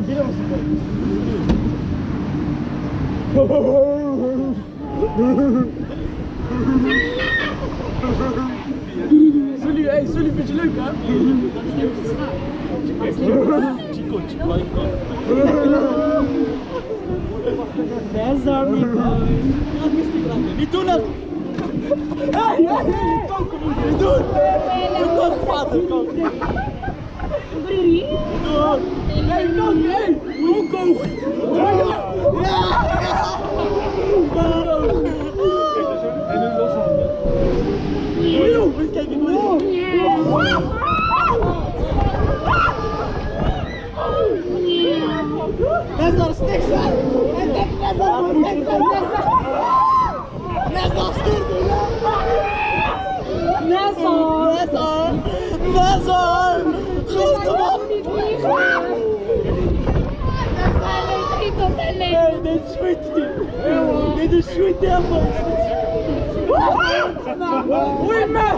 dat binnen was Sully, vind je leuk, hè? Chico. Niet doen dat! Hey, koken moet je niet doen! Je kookt, vader, koken! Niet doen! Hey, koken, hey! Hoe koken? Ja! En nu los handen. Kijk, ik wil net als niks, hè? Net als stuurde, Nezar! Grote man! Nee, dit is sweet. Dit is sweet devil. Oei, me!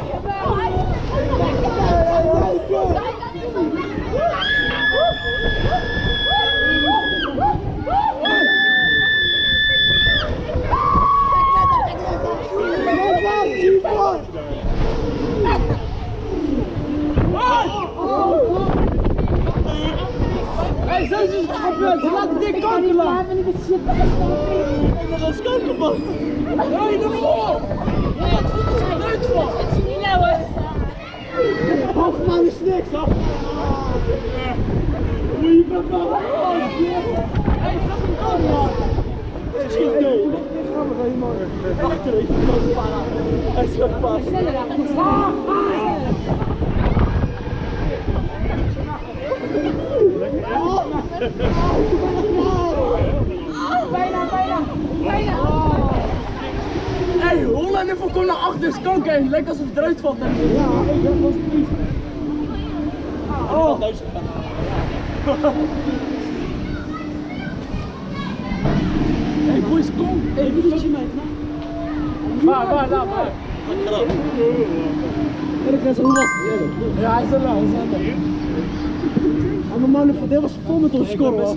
Hey, zo is het gebeurd. Ze laten dit kankelen. En dan is kanker, man. Hey, daarvoor! Wat voelt er zo uit voor? Het is niet nou, hè? Hoogman is niks, hoor. Oei, wat nou? Hey, dat is een kant, man. Schiet nee. Achter, ik moet een paar aan. Hij is wat pas. Bijna. Hey, Holland even kom naar achter, is kanker. Het lijkt alsof het eruit valt. Ja, ik heb wel eens oh. Hey boys, kom. Hey, wie is je meid, man? Waar? Hoe was het? Ja, hij is er lang. Maar man, dit was vol met ons score.